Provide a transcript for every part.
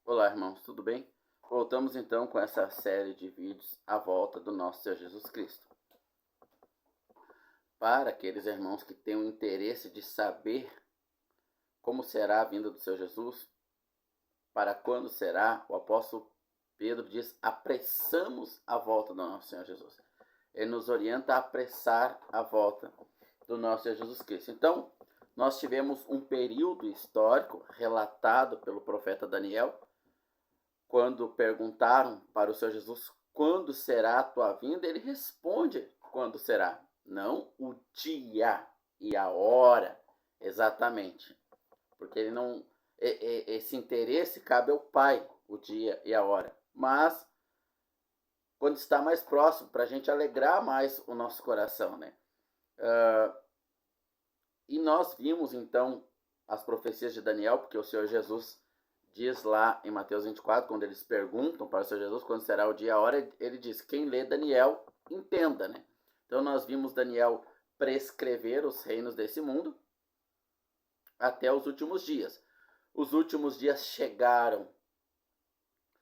Olá, irmãos, tudo bem? Voltamos então com essa série de vídeos à volta do nosso Senhor Jesus Cristo. Para aqueles irmãos que têm o interesse de saber como será a vinda do Senhor Jesus, para quando será, o apóstolo Pedro diz: apressamos a volta do nosso Senhor Jesus. Ele nos orienta a apressar a volta do nosso Senhor Jesus Cristo. Então, nós tivemos um período histórico relatado pelo profeta Daniel, quando perguntaram para o Senhor Jesus quando será a tua vinda, ele responde quando será, não o dia e a hora exatamente, porque ele não, esse interesse cabe ao Pai, o dia e a hora, mas quando está mais próximo, para a gente alegrar mais o nosso coração, né? E nós vimos então as profecias de Daniel, porque o Senhor Jesus diz lá em Mateus 24, quando eles perguntam para o Senhor Jesus quando será o dia e a hora, ele diz: quem lê Daniel, entenda, né? Então nós vimos Daniel prescrever os reinos desse mundo até os últimos dias. Os últimos dias chegaram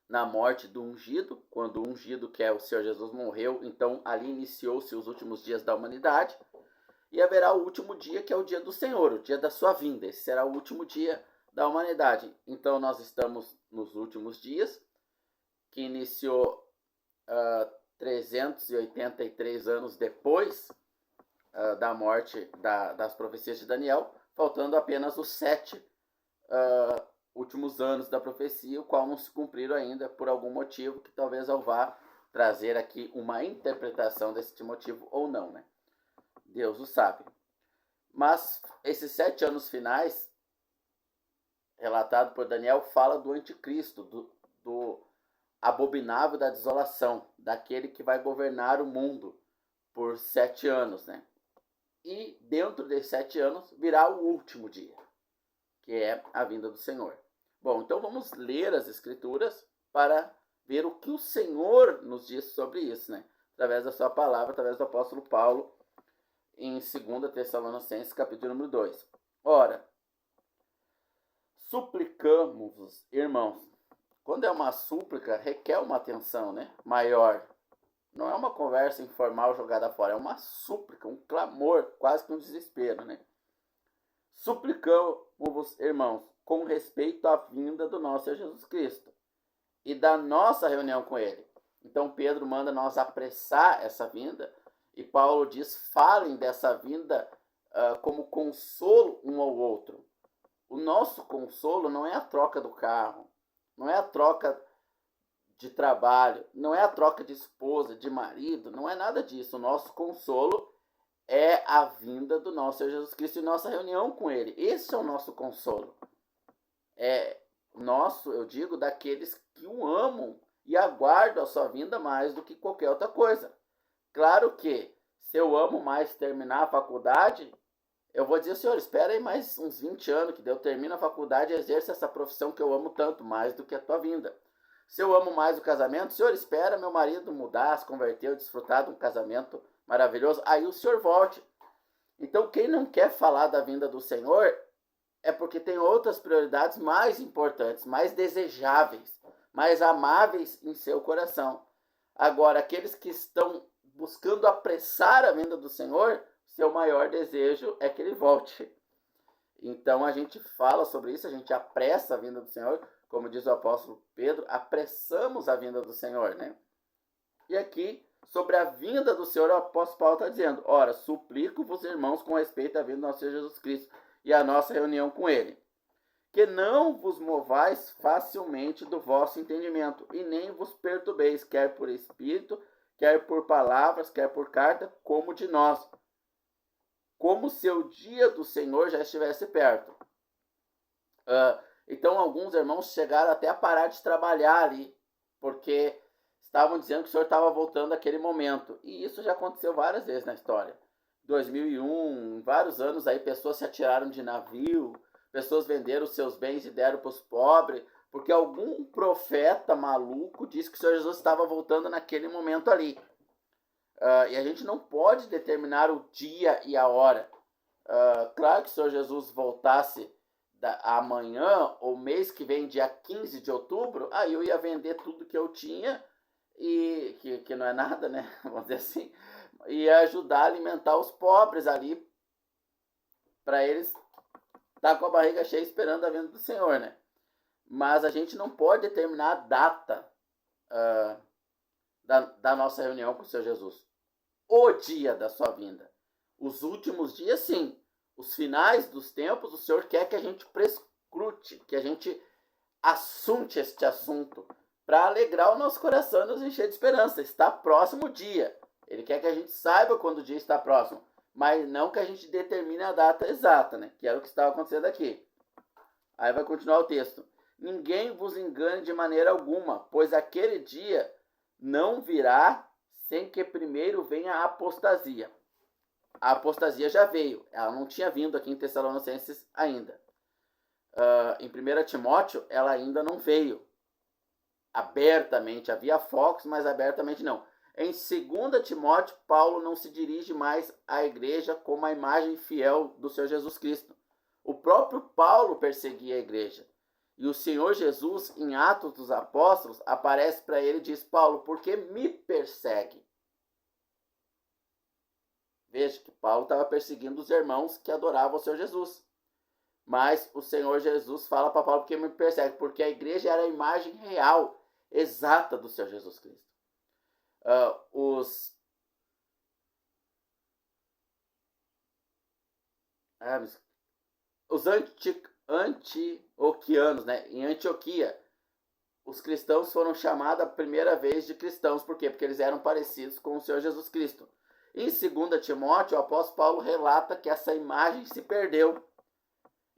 na morte do ungido, quando o ungido, que é o Senhor Jesus, morreu, então ali iniciou-se os últimos dias da humanidade, e haverá o último dia, que é o dia do Senhor, o dia da sua vinda. Esse será o último dia da humanidade. Então nós estamos nos últimos dias, que iniciou 383 anos depois da morte das profecias de Daniel, faltando apenas os 7 últimos anos da profecia, o qual não se cumpriram ainda por algum motivo, que talvez eu vá trazer aqui uma interpretação desse motivo ou não, né? Deus o sabe. Mas esses 7 anos finais, relatado por Daniel, fala do anticristo, do abominável da desolação, daquele que vai governar o mundo por 7 anos, né? E dentro desses 7 anos virá o último dia, que é a vinda do Senhor. Bom, então vamos ler as Escrituras para ver o que o Senhor nos diz sobre isso, né? Através da sua palavra, através do apóstolo Paulo, em 2 Tessalonicenses, capítulo número 2. Ora, suplicamos, irmãos. Quando é uma súplica, requer uma atenção, né, maior. Não é uma conversa informal jogada fora, é uma súplica, um clamor, quase que um desespero, né? Suplicamos, irmãos, com respeito à vinda do nosso Senhor Jesus Cristo e da nossa reunião com Ele. Então Pedro manda nós apressar essa vinda, e Paulo diz: falem dessa vinda como consolo um ao outro. O nosso consolo não é a troca do carro, não é a troca de trabalho, não é a troca de esposa, de marido, não é nada disso. O nosso consolo é a vinda do nosso Senhor Jesus Cristo e nossa reunião com Ele. Esse é o nosso consolo. É nosso, eu digo, daqueles que o amam e aguardam a sua vinda mais do que qualquer outra coisa. Claro que, se eu amo mais terminar a faculdade, eu vou dizer: Senhor, espera aí mais uns 20 anos que eu termino a faculdade e exerço essa profissão que eu amo tanto, mais do que a tua vinda. Se eu amo mais o casamento, Senhor, espera meu marido mudar, se converter, desfrutar de um casamento maravilhoso, aí o Senhor volte. Então, quem não quer falar da vinda do Senhor é porque tem outras prioridades mais importantes, mais desejáveis, mais amáveis em seu coração. Agora, aqueles que estão buscando apressar a vinda do Senhor, seu maior desejo é que ele volte. Então a gente fala sobre isso, a gente apressa a vinda do Senhor, como diz o apóstolo Pedro, apressamos a vinda do Senhor, né? E aqui, sobre a vinda do Senhor, o apóstolo Paulo está dizendo: ora, suplico-vos, irmãos, com respeito à vinda do nosso Senhor Jesus Cristo e à nossa reunião com Ele, que não vos movais facilmente do vosso entendimento, e nem vos perturbeis, quer por espírito, quer por palavras, quer por carta, como de nós, como se o dia do Senhor já estivesse perto. Então alguns irmãos chegaram até a parar de trabalhar ali, porque estavam dizendo que o Senhor estava voltando naquele momento. E isso já aconteceu várias vezes na história. 2001, vários anos aí, pessoas se atiraram de navio, pessoas venderam seus bens e deram para os pobres, porque algum profeta maluco disse que o Senhor Jesus estava voltando naquele momento ali. E a gente não pode determinar o dia e a hora. Claro que se o Senhor Jesus voltasse amanhã ou mês que vem, dia 15 de outubro, aí eu ia vender tudo que eu tinha, e que não é nada, né? Vamos dizer assim, ia ajudar a alimentar os pobres ali, para eles estar com a barriga cheia esperando a vinda do Senhor, né? Mas a gente não pode determinar a data da nossa reunião com o Senhor Jesus. O dia da sua vinda. Os últimos dias, sim. Os finais dos tempos, o Senhor quer que a gente prescrute, que a gente assunte este assunto, para alegrar o nosso coração e nos encher de esperança. Está próximo o dia. Ele quer que a gente saiba quando o dia está próximo, mas não que a gente determine a data exata, né? Que era o que estava acontecendo aqui. Aí vai continuar o texto. Ninguém vos engane de maneira alguma, pois aquele dia não virá sem que primeiro venha a apostasia. A apostasia já veio, ela não tinha vindo aqui em Tessalonicenses ainda. Em 1 Timóteo, ela ainda não veio abertamente. Havia focos, mas abertamente não. Em 2 Timóteo, Paulo não se dirige mais à igreja como a imagem fiel do Senhor Jesus Cristo. O próprio Paulo perseguia a igreja. E o Senhor Jesus, em Atos dos Apóstolos, aparece para ele e diz: Paulo, por que me persegue? Veja que Paulo estava perseguindo os irmãos que adoravam o Senhor Jesus. Mas o Senhor Jesus fala para Paulo: por que me persegue? Porque a igreja era a imagem real, exata do Senhor Jesus Cristo. Os antioquianos, né? Em Antioquia, os cristãos foram chamados a primeira vez de cristãos. Por quê? Porque eles eram parecidos com o Senhor Jesus Cristo. Em 2 Timóteo, o apóstolo Paulo relata que essa imagem se perdeu.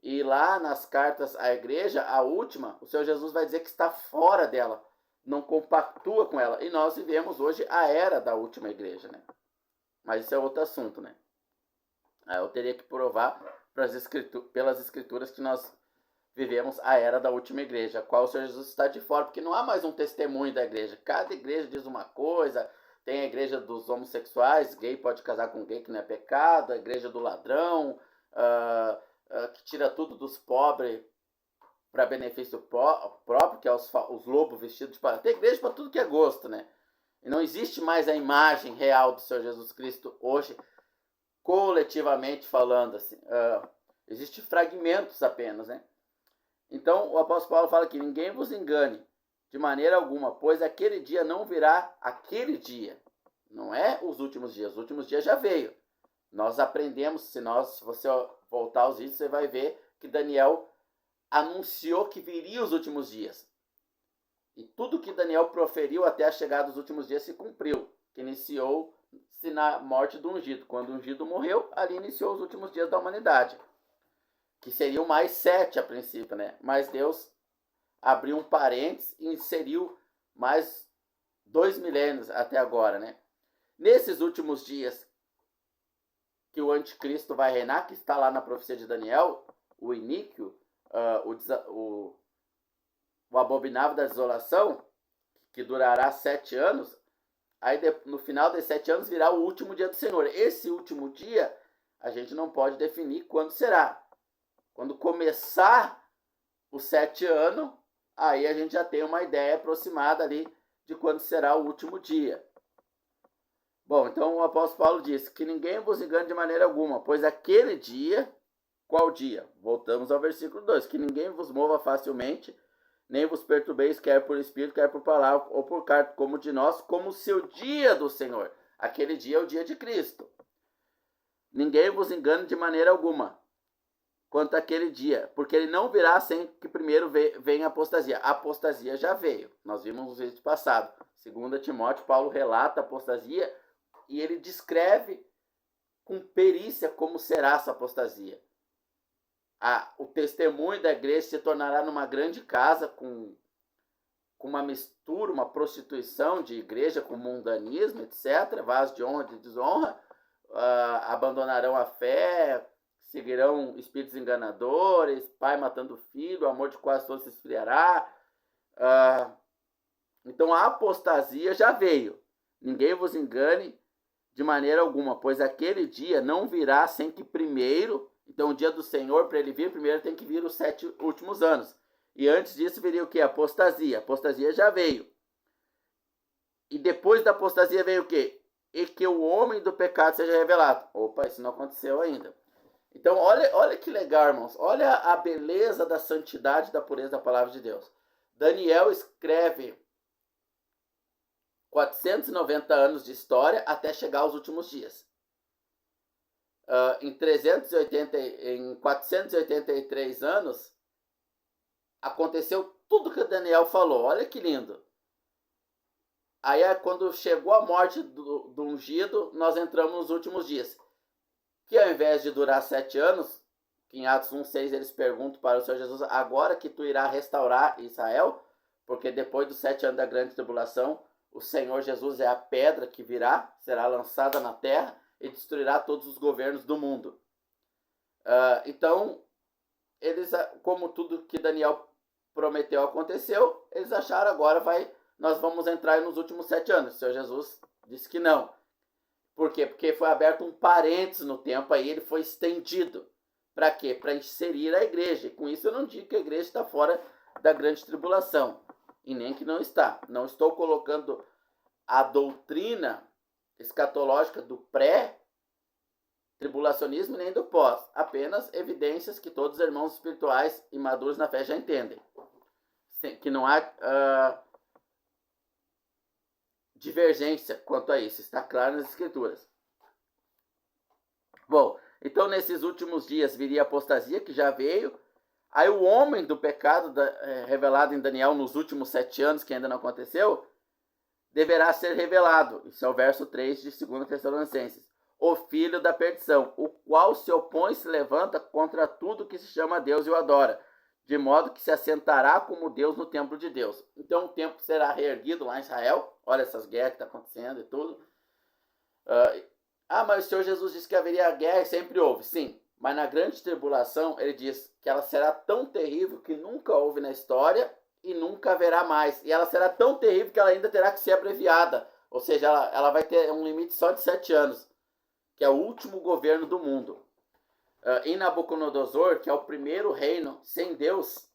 E lá nas cartas à igreja, a última, o Senhor Jesus vai dizer que está fora dela, não compactua com ela. E nós vivemos hoje a era da última igreja, né? Mas isso é outro assunto, né? Eu teria que provar pelas escrituras que nós vivemos a era da última igreja, a qual o Senhor Jesus está de fora, porque não há mais um testemunho da igreja. Cada igreja diz uma coisa. Tem a igreja dos homossexuais, gay pode casar com gay que não é pecado, a igreja do ladrão, que tira tudo dos pobres para benefício próprio, que é os lobos vestidos de palha. Tem igreja para tudo que é gosto, né? E não existe mais a imagem real do Senhor Jesus Cristo hoje, coletivamente falando, assim. Existem fragmentos apenas, né? Então o apóstolo Paulo fala que ninguém vos engane de maneira alguma, pois aquele dia não virá. Aquele dia não é os últimos dias já veio. Nós aprendemos, se você voltar aos vídeos, você vai ver que Daniel anunciou que viria os últimos dias. E tudo que Daniel proferiu até a chegada dos últimos dias se cumpriu, que iniciou-se na morte do ungido. Quando o ungido morreu, ali iniciou os últimos dias da humanidade, que seriam mais 7 a princípio, né? Mas Deus abriu um parênteses e inseriu mais 2 milênios até agora, né? Nesses últimos dias que o anticristo vai reinar, que está lá na profecia de Daniel, o iníquo, o abominável da desolação, que durará 7 anos, aí no final desses 7 anos virá o último dia do Senhor. Esse último dia, a gente não pode definir quando será. Quando começar os 7 anos, aí a gente já tem uma ideia aproximada ali de quando será o último dia. Bom, então o apóstolo Paulo diz que ninguém vos engane de maneira alguma, pois aquele dia, qual dia? Voltamos ao versículo 2, que ninguém vos mova facilmente, nem vos perturbeis, quer por espírito, quer por palavra, ou por carta, como de nós, como se o dia do Senhor. Aquele dia é o dia de Cristo. Ninguém vos engane de maneira alguma quanto àquele dia, porque ele não virá sem que primeiro venha a apostasia. A apostasia já veio, nós vimos nos vídeos passados. 2 Timóteo, Paulo relata a apostasia e ele descreve com perícia como será essa apostasia. O testemunho da igreja se tornará numa grande casa com uma mistura, uma prostituição de igreja com mundanismo, etc. Vasos de honra e de desonra, abandonarão a fé, seguirão espíritos enganadores, pai matando filho, o amor de quase todos se esfriará. Então a apostasia já veio. Ninguém vos engane de maneira alguma, pois aquele dia não virá sem que primeiro Então, o dia do Senhor, para ele vir, primeiro tem que vir os 7 últimos anos. E antes disso viria o quê? Apostasia. Apostasia já veio. E depois da apostasia veio o quê? E que o homem do pecado seja revelado. Opa, isso não aconteceu ainda. Então, olha que legal, irmãos. Olha a beleza da santidade e da pureza da palavra de Deus. Daniel escreve 490 anos de história até chegar aos últimos dias. Em 483 anos, aconteceu tudo que Daniel falou. Olha que lindo. Aí, quando chegou a morte do ungido, nós entramos nos últimos dias. Que ao invés de durar 7 anos, que em Atos 1,6 eles perguntam para o Senhor Jesus, agora que tu irá restaurar Israel, porque depois dos 7 anos da grande tribulação, o Senhor Jesus é a pedra que virá, será lançada na terra e destruirá todos os governos do mundo. Então, eles, como tudo que Daniel prometeu aconteceu, eles acharam agora nós vamos entrar nos últimos 7 anos. O Senhor Jesus disse que não. Por quê? Porque foi aberto um parênteses no tempo, aí ele foi estendido. Para quê? Para inserir a igreja. E com isso eu não digo que a igreja está fora da grande tribulação. E nem que não está. Não estou colocando a doutrina escatológica do pré-tribulacionismo nem do pós. Apenas evidências que todos os irmãos espirituais e maduros na fé já entendem. Que não há divergência quanto a isso. Está claro nas escrituras. Bom, então nesses últimos dias viria a apostasia, que já veio. Aí o homem do pecado, revelado em Daniel nos últimos 7 anos, que ainda não aconteceu, deverá ser revelado. Isso é o verso 3 de 2 Tessalonicenses. O filho da perdição, o qual se opõe e se levanta contra tudo que se chama Deus e o adora, de modo que se assentará como Deus no templo de Deus. Então o templo será reerguido lá em Israel. Olha essas guerras que estão acontecendo e tudo. Mas o Senhor Jesus disse que haveria guerra e sempre houve. Sim, mas na grande tribulação ele diz que ela será tão terrível que nunca houve na história e nunca haverá mais. E ela será tão terrível que ela ainda terá que ser abreviada. Ou seja, ela vai ter um limite só de 7 anos, que é o último governo do mundo. Em Nabucodonosor, que é o primeiro reino sem Deus,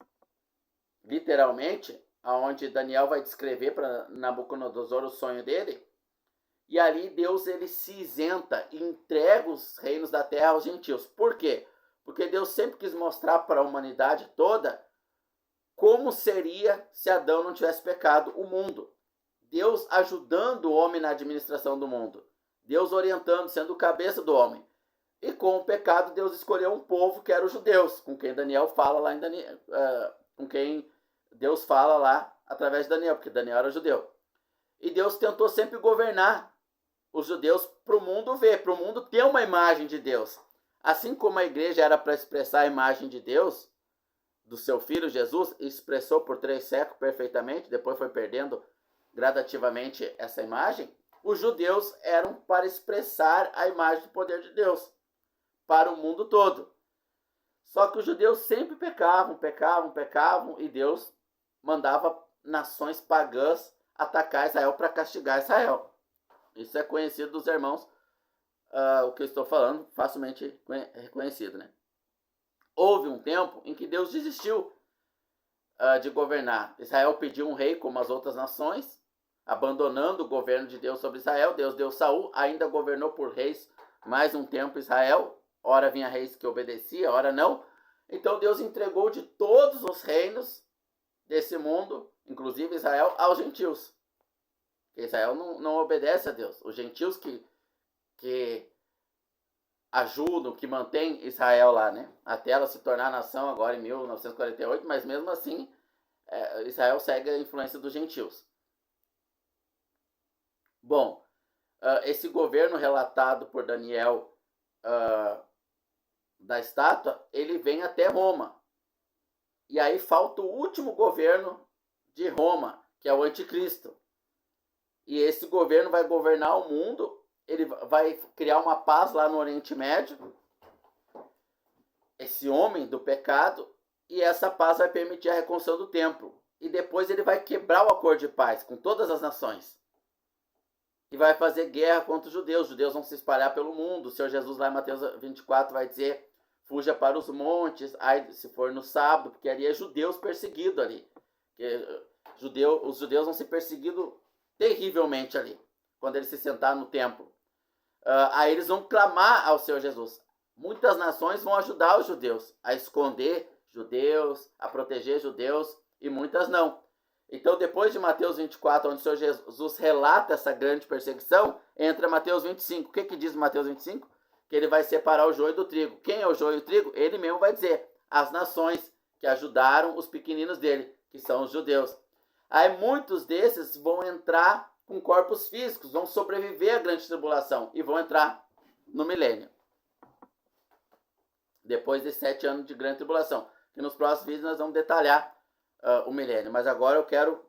literalmente, onde Daniel vai descrever para Nabucodonosor o sonho dele, e ali Deus ele se isenta e entrega os reinos da terra aos gentios. Por quê? Porque Deus sempre quis mostrar para a humanidade toda como seria se Adão não tivesse pecado o mundo. Deus ajudando o homem na administração do mundo. Deus orientando, sendo o cabeça do homem. E com o pecado, Deus escolheu um povo que era os judeus, com quem Daniel fala lá em Daniel, com quem Deus fala lá através de Daniel, porque Daniel era judeu. E Deus tentou sempre governar os judeus para o mundo ver, para o mundo ter uma imagem de Deus. Assim como a igreja era para expressar a imagem de Deus, do seu filho Jesus, expressou por 3 séculos perfeitamente, depois foi perdendo gradativamente essa imagem, os judeus eram para expressar a imagem do poder de Deus para o mundo todo. Só que os judeus sempre pecavam, e Deus mandava nações pagãs atacar Israel para castigar Israel. Isso é conhecido dos irmãos, o que eu estou falando, facilmente reconhecido, né? Houve um tempo em que Deus desistiu de governar. Israel pediu um rei como as outras nações, abandonando o governo de Deus sobre Israel. Deus deu Saul, ainda governou por reis mais um tempo Israel. Ora vinha reis que obedecia, ora não. Então Deus entregou de todos os reinos desse mundo, inclusive Israel, aos gentios. Porque Israel não obedece a Deus. Os gentios que ajudam, que mantêm Israel lá, né? Até ela se tornar nação agora em 1948, mas mesmo assim Israel segue a influência dos gentios. Bom, esse governo relatado por Daniel da estátua, ele vem até Roma. E aí falta o último governo de Roma, que é o anticristo. E esse governo vai governar o mundo, ele vai criar uma paz lá no Oriente Médio, esse homem do pecado, e essa paz vai permitir a reconstrução do templo. E depois ele vai quebrar o acordo de paz com todas as nações. E vai fazer guerra contra os judeus. Os judeus vão se espalhar pelo mundo. O Senhor Jesus lá em Mateus 24 vai dizer: fuja para os montes, aí se for no sábado, porque ali é judeus perseguidos ali. Os judeus vão ser perseguidos terrivelmente ali, quando eles se sentaram no templo. Aí eles vão clamar ao Senhor Jesus. Muitas nações vão ajudar os judeus a esconder judeus, a proteger judeus, e muitas não. Então, depois de Mateus 24, onde o Senhor Jesus relata essa grande perseguição, entra Mateus 25. O que diz Mateus 25? Que ele vai separar o joio do trigo. Quem é o joio e o trigo? Ele mesmo vai dizer. As nações que ajudaram os pequeninos dele, que são os judeus. Aí muitos desses vão entrar com corpos físicos, vão sobreviver à grande tribulação e vão entrar no milênio. Depois de 7 anos de grande tribulação. Que nos próximos vídeos nós vamos detalhar o milênio. Mas agora eu quero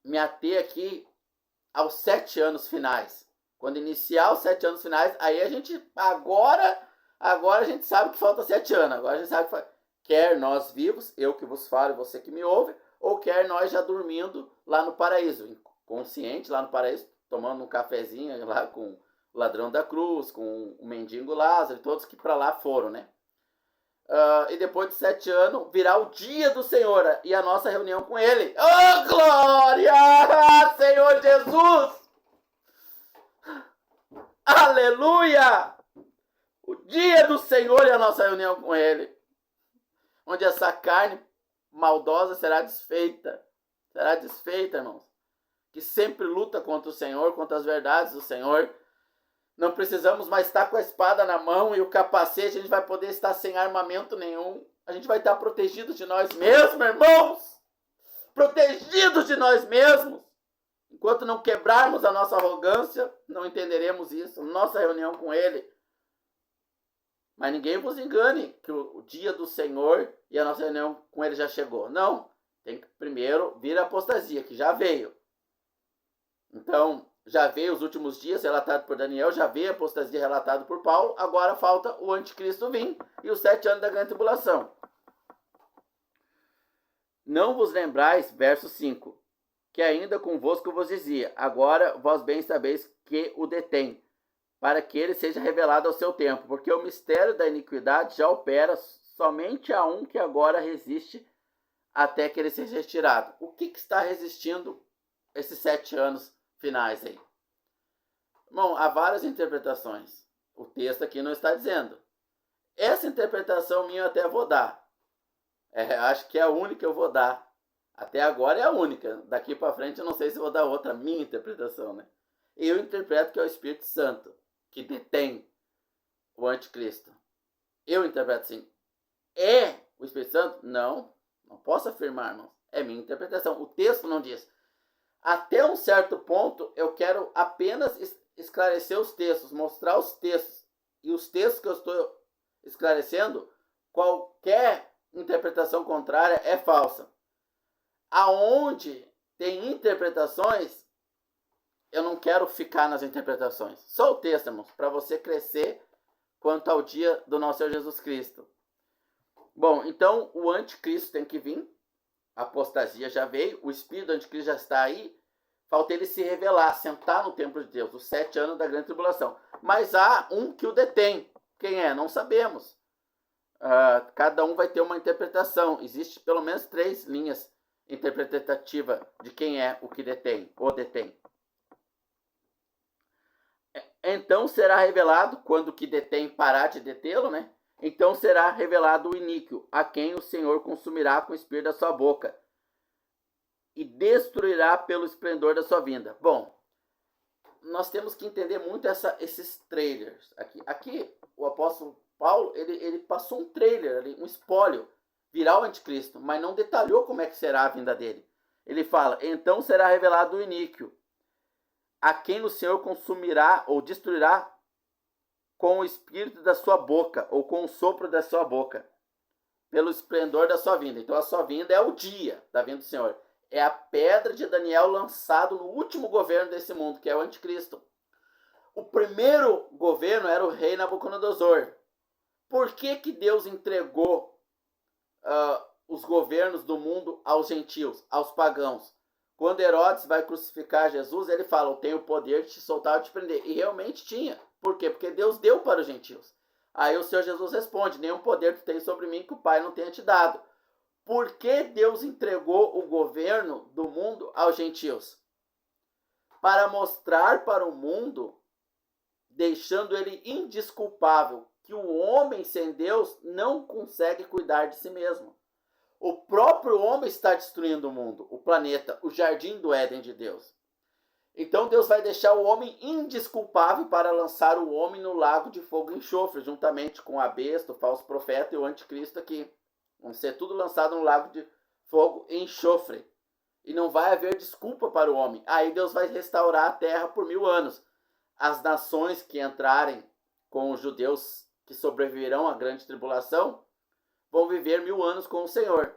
me ater aqui aos 7 anos finais. Quando iniciar os 7 anos finais, aí a gente, agora a gente sabe que falta 7 anos. Agora a gente sabe que quer nós vivos, eu que vos falo e você que me ouve, ou quer nós já dormindo lá no paraíso, consciente lá no paraíso, tomando um cafezinho lá com o ladrão da cruz, com o mendigo Lázaro, todos que para lá foram, né? E depois de 7 anos, virá o dia do Senhor e a nossa reunião com Ele. Oh, glória! Senhor Jesus! Aleluia! O dia do Senhor e a nossa reunião com Ele. Onde essa carne maldosa será desfeita. Será desfeita, irmãos. Que sempre luta contra o Senhor, contra as verdades do Senhor. Não precisamos mais estar com a espada na mão e o capacete, a gente vai poder estar sem armamento nenhum. A gente vai estar protegido de nós mesmos, irmãos. Protegidos de nós mesmos. Enquanto não quebrarmos a nossa arrogância, não entenderemos isso. Nossa reunião com Ele. Mas ninguém vos engane que o dia do Senhor e a nossa reunião com Ele já chegou. Não. Tem que primeiro vir a apostasia, que já veio. Então, já veio os últimos dias relatado por Daniel, já veio a apostasia relatado por Paulo, agora falta o anticristo vir e os 7 anos da grande tribulação. Não vos lembrais, verso 5, que ainda convosco vos dizia, agora vós bem sabeis que o detém, para que ele seja revelado ao seu tempo, porque o mistério da iniquidade já opera somente a um que agora resiste até que ele seja retirado. O que está resistindo esses 7 anos finais aí? Bom, há várias interpretações. O texto aqui não está dizendo. Essa interpretação minha eu até vou dar. Acho que é a única que eu vou dar. Até agora é a única. Daqui para frente eu não sei se eu vou dar outra minha interpretação, né? Eu interpreto que é o Espírito Santo que detém o anticristo. Eu interpreto assim. É o Espírito Santo? Não posso afirmar, irmãos. É minha interpretação. O texto não diz. Até um certo ponto, eu quero apenas esclarecer os textos, mostrar os textos. E os textos que eu estou esclarecendo, qualquer interpretação contrária é falsa. Aonde tem interpretações, eu não quero ficar nas interpretações. Só o texto, irmãos, para você crescer quanto ao dia do nosso Senhor Jesus Cristo. Bom, então o anticristo tem que vir. A apostasia já veio, o espírito do anticristo já está aí. Falta ele se revelar, sentar no templo de Deus, os 7 anos da grande tribulação. Mas há um que o detém. Quem é? Não sabemos. Cada um vai ter uma interpretação. Existe pelo menos 3 linhas interpretativas de quem é o que detém, ou detém. Então será revelado, quando o que detém parar de detê-lo, né? Então será revelado o iníquo, a quem o Senhor consumirá com o espírito da sua boca e destruirá pelo esplendor da sua vinda. Bom, nós temos que entender muito esses trailers aqui. Aqui, o apóstolo Paulo, ele passou um trailer ali, um espólio, virá o anticristo, mas não detalhou como é que será a vinda dele. Ele fala, então será revelado o iníquo, a quem o Senhor consumirá ou destruirá com o espírito da sua boca, ou com o sopro da sua boca, pelo esplendor da sua vinda. Então a sua vinda é o dia da vinda do Senhor. É a pedra de Daniel lançado no último governo desse mundo, que é o anticristo. O primeiro governo era o rei Nabucodonosor. Por que Deus entregou os governos do mundo aos gentios, aos pagãos? Quando Herodes vai crucificar Jesus, ele fala, eu tenho o poder de te soltar ou te prender. E realmente tinha. Por quê? Porque Deus deu para os gentios. Aí o Senhor Jesus responde: nenhum poder tu tens sobre mim que o Pai não tenha te dado. Por que Deus entregou o governo do mundo aos gentios? Para mostrar para o mundo, deixando ele indesculpável, que o homem sem Deus não consegue cuidar de si mesmo. O próprio homem está destruindo o mundo, o planeta, o jardim do Éden de Deus. Então Deus vai deixar o homem indesculpável para lançar o homem no lago de fogo e enxofre, juntamente com a besta, o falso profeta e o anticristo aqui. Vão ser tudo lançado no lago de fogo e enxofre. E não vai haver desculpa para o homem. Aí Deus vai restaurar a terra por 1000 anos. As nações que entrarem com os judeus que sobreviverão à grande tribulação vão viver 1000 anos com o Senhor,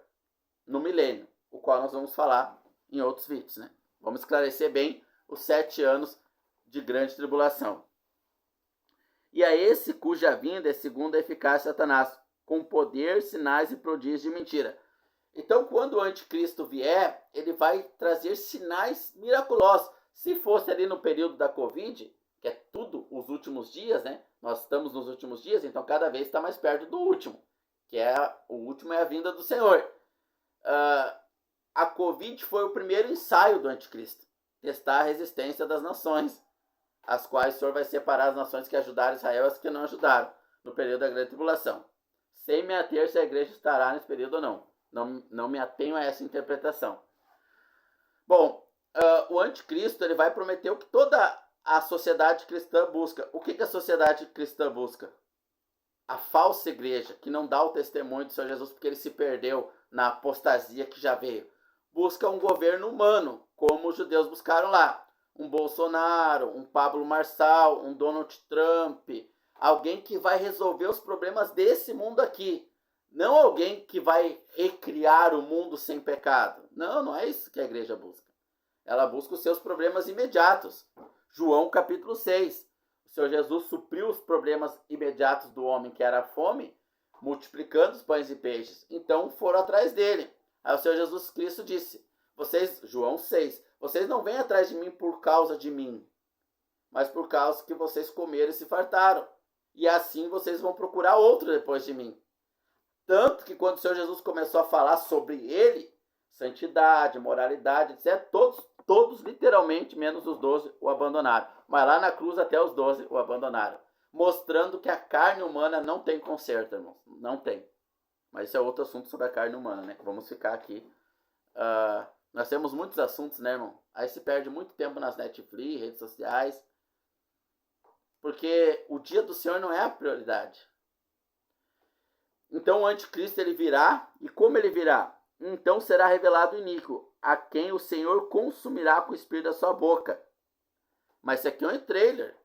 no milênio, o qual nós vamos falar em outros vídeos, né? Vamos esclarecer bem os 7 anos de grande tribulação. E a esse cuja vinda é segundo a eficácia de Satanás, com poder, sinais e prodígios de mentira. Então, quando o anticristo vier, ele vai trazer sinais miraculosos. Se fosse ali no período da Covid, que é tudo os últimos dias, né? Nós estamos nos últimos dias, então cada vez está mais perto do último, que o último é a vinda do Senhor. A Covid foi o primeiro ensaio do anticristo, testar a resistência das nações, as quais o Senhor vai separar as nações que ajudaram Israel e as que não ajudaram no período da grande tribulação. Sem me ater se a igreja estará nesse período ou não. Não me atenho a essa interpretação. Bom, o anticristo ele vai prometer o que toda a sociedade cristã busca. O que a sociedade cristã busca? A falsa igreja, que não dá o testemunho do Senhor Jesus porque ele se perdeu na apostasia que já veio. Busca um governo humano, como os judeus buscaram lá. Um Bolsonaro, um Pablo Marçal, um Donald Trump. Alguém que vai resolver os problemas desse mundo aqui. Não alguém que vai recriar o mundo sem pecado. Não é isso que a igreja busca. Ela busca os seus problemas imediatos. João capítulo 6. O Senhor Jesus supriu os problemas imediatos do homem, que era a fome, multiplicando os pães e peixes. Então foram atrás dele. Aí o Senhor Jesus Cristo disse, João 6, vocês não vêm atrás de mim por causa de mim, mas por causa que vocês comeram e se fartaram. E assim vocês vão procurar outro depois de mim. Tanto que quando o Senhor Jesus começou a falar sobre ele, santidade, moralidade, etc., todos literalmente, menos os 12, o abandonaram. Mas lá na cruz até os 12 o abandonaram. Mostrando que a carne humana não tem conserto, irmãos. Não tem. Mas isso é outro assunto sobre a carne humana, né? Vamos ficar aqui. Nós temos muitos assuntos, né, irmão? Aí se perde muito tempo nas Netflix, redes sociais. Porque o dia do Senhor não é a prioridade. Então o anticristo ele virá, e como ele virá? Então será revelado o iníquo, a quem o Senhor consumirá com o espírito da sua boca. Mas isso aqui é um trailer.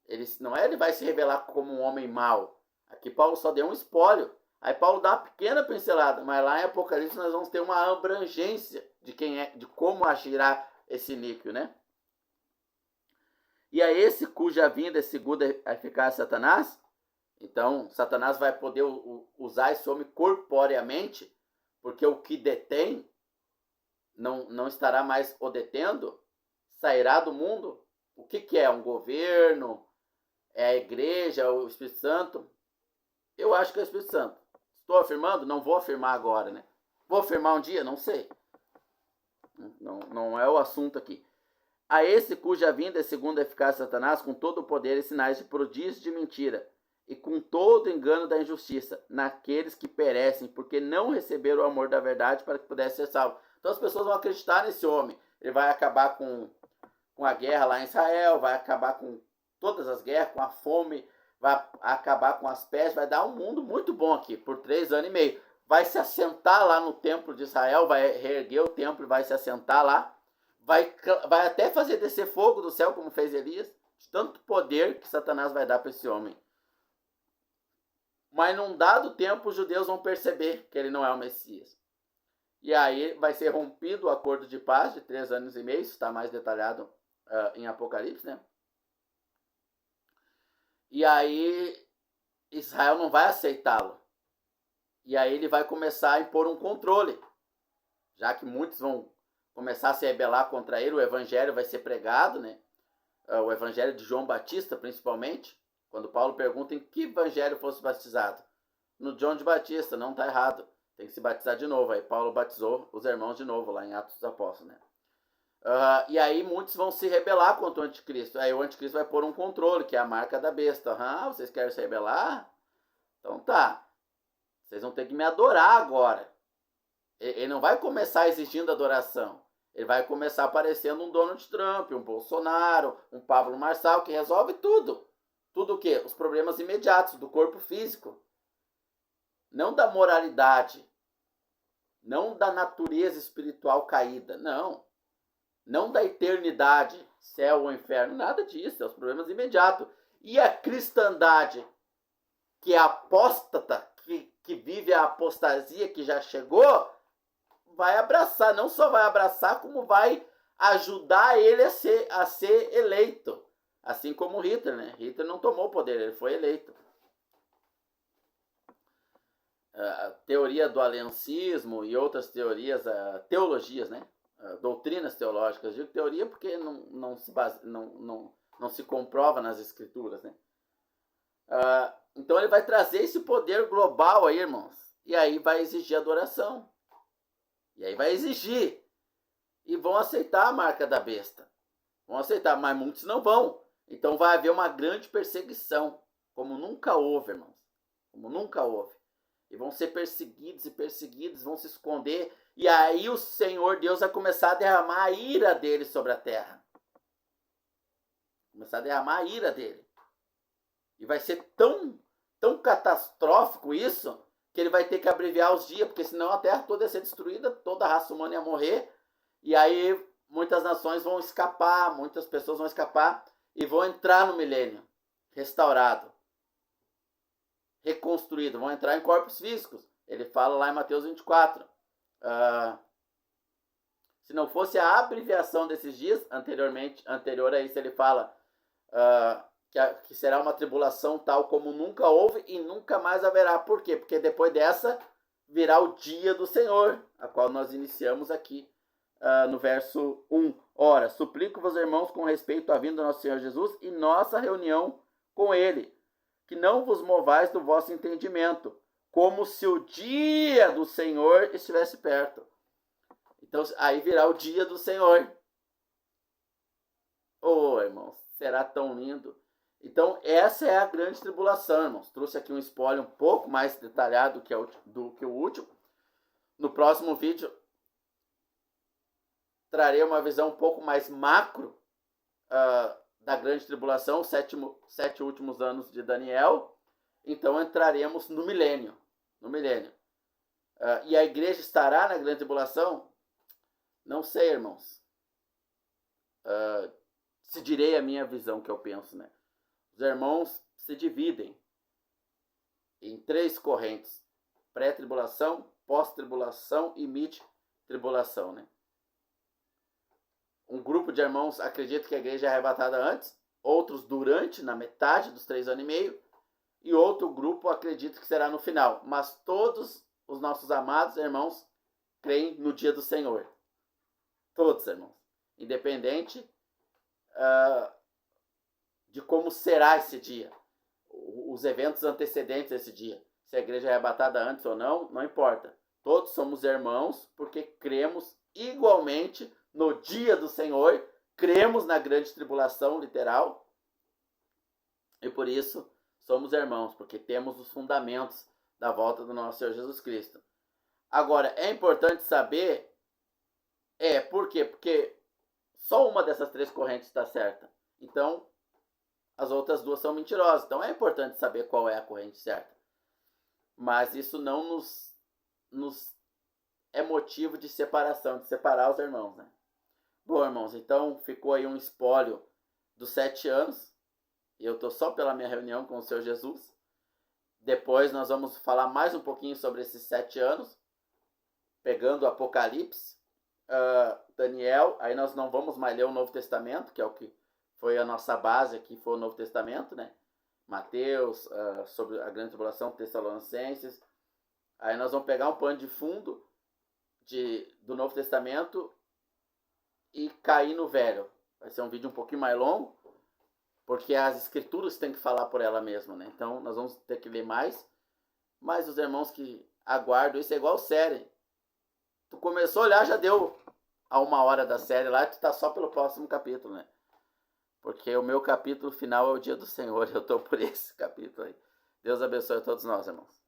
Ele vai se revelar como um homem mau. Aqui Paulo só deu um espólio. Aí Paulo dá uma pequena pincelada, mas lá em Apocalipse nós vamos ter uma abrangência de como agirá esse iníquo, né? E a esse cuja vinda é segundo a eficácia de Satanás, então Satanás vai poder usar esse homem corporeamente, porque o que detém não estará mais o detendo, sairá do mundo. O que é? Um governo? É a igreja? É o Espírito Santo? Eu acho que é o Espírito Santo. Estou afirmando? Não vou afirmar agora, né? Vou afirmar um dia? Não sei. Não é o assunto aqui. A esse cuja vinda é segundo a eficácia de Satanás, com todo o poder e sinais de prodígio de mentira, e com todo o engano da injustiça, naqueles que perecem, porque não receberam o amor da verdade para que pudessem ser salvos. Então as pessoas vão acreditar nesse homem. Ele vai acabar com a guerra lá em Israel, vai acabar com todas as guerras, com a fome, vai acabar com as pestes, vai dar um mundo muito bom aqui, por 3 anos e meio. Vai se assentar lá no templo de Israel, vai reerguer o templo e vai se assentar lá. Vai até fazer descer fogo do céu, como fez Elias, de tanto poder que Satanás vai dar para esse homem. Mas num dado tempo, os judeus vão perceber que ele não é o Messias. E aí vai ser rompido o acordo de paz de 3 anos e meio, isso está mais detalhado em Apocalipse, né? E aí Israel não vai aceitá-lo. E aí ele vai começar a impor um controle, já que muitos vão começar a se rebelar contra ele, o evangelho vai ser pregado, né? O evangelho de João Batista, principalmente, Quando Paulo pergunta em que evangelho fosse batizado. No João de Batista, não está errado. Tem que se batizar de novo. Aí Paulo batizou os irmãos de novo, lá em Atos dos Apóstolos, né? E aí muitos vão se rebelar contra o anticristo. Aí o anticristo vai pôr um controle, que é a marca da besta. Vocês querem se rebelar? Então tá. Vocês vão ter que me adorar agora. Ele não vai começar exigindo adoração. Ele vai começar aparecendo um Donald Trump, um Bolsonaro, um Pablo Marçal, que resolve tudo. Tudo o quê? Os problemas imediatos do corpo físico. Não da moralidade. Não da natureza espiritual caída. Não. Não da eternidade, céu ou inferno. Nada disso. É os problemas imediatos. E a cristandade, que é apóstata, que vive a apostasia, que já chegou, vai abraçar. Não só vai abraçar, como vai ajudar ele a ser eleito. Assim como Hitler, né? Hitler não tomou o poder, ele foi eleito. A teoria do aliancismo e outras teorias, teologias, né? Doutrinas teológicas. Digo teoria porque não se comprova nas escrituras, né? Então ele vai trazer esse poder global aí, irmãos. E aí vai exigir adoração. E aí vai exigir. E vão aceitar a marca da besta. Vão aceitar, mas muitos não vão. Então vai haver uma grande perseguição. Como nunca houve, irmãos. Como nunca houve. E vão ser perseguidos e perseguidos, vão se esconder. E aí o Senhor Deus vai começar a derramar a ira dele sobre a terra. Começar a derramar a ira dele. E vai ser tão catastrófico isso, que ele vai ter que abreviar os dias, porque senão a terra toda ia ser destruída, toda a raça humana ia morrer. E aí muitas nações vão escapar, muitas pessoas vão escapar e vão entrar no milênio restaurado, reconstruído, vão entrar em corpos físicos. Ele fala lá em Mateus 24. Se não fosse a abreviação desses dias, anterior a isso ele fala que será uma tribulação tal como nunca houve e nunca mais haverá. Por quê? Porque depois dessa virá o dia do Senhor, a qual nós iniciamos aqui no verso 1. Ora, suplico-vos, irmãos, com respeito à vinda do nosso Senhor Jesus e nossa reunião com Ele, que não vos movais do vosso entendimento, como se o dia do Senhor estivesse perto. Então, aí virá o dia do Senhor. Irmãos, será tão lindo. Então, essa é a grande tribulação, irmãos. Trouxe aqui um spoiler um pouco mais detalhado do que o último. No próximo vídeo, trarei uma visão um pouco mais macro da grande tribulação, os 7 últimos anos de Daniel. Então entraremos no milênio. E a igreja estará na grande tribulação? Não sei, irmãos. Se direi a minha visão, que eu penso, né? Os irmãos se dividem em 3 correntes: pré-tribulação, pós-tribulação e mid-tribulação, né? Um grupo de irmãos acredita que a igreja é arrebatada antes, outros durante, na metade dos 3 anos e meio, e outro grupo acredita que será no final. Mas todos os nossos amados irmãos creem no dia do Senhor. Todos, irmãos. Independente de como será esse dia. Os eventos antecedentes a esse dia. Se a igreja é arrebatada antes ou não importa. Todos somos irmãos porque cremos igualmente no dia do Senhor, cremos na grande tribulação, literal, e por isso somos irmãos, porque temos os fundamentos da volta do nosso Senhor Jesus Cristo. Agora, é importante saber, por quê? Porque só uma dessas 3 correntes está certa. Então, as outras 2 são mentirosas. Então, é importante saber qual é a corrente certa. Mas isso não nos é motivo de separação, de separar os irmãos, né? Bom, irmãos, então ficou aí um espólio dos 7 anos. Eu estou só pela minha reunião com o Senhor Jesus. Depois nós vamos falar mais um pouquinho sobre esses 7 anos, pegando Apocalipse, Daniel. Aí nós não vamos mais ler o Novo Testamento, que é o que foi a nossa base aqui, foi o Novo Testamento, né? Mateus, sobre a grande tribulação, Tessalonicenses. Aí nós vamos pegar um pano de fundo do Novo Testamento e cair no Velho. Vai ser um vídeo um pouquinho mais longo, porque as escrituras têm que falar por ela mesma, né? Então nós vamos ter que ler mais, mas os irmãos que aguardam, isso é igual série. Tu começou a olhar, já deu a 1 hora da série lá, tu tá só pelo próximo capítulo, né? Porque o meu capítulo final é o dia do Senhor, eu tô por esse capítulo aí. Deus abençoe a todos nós, irmãos.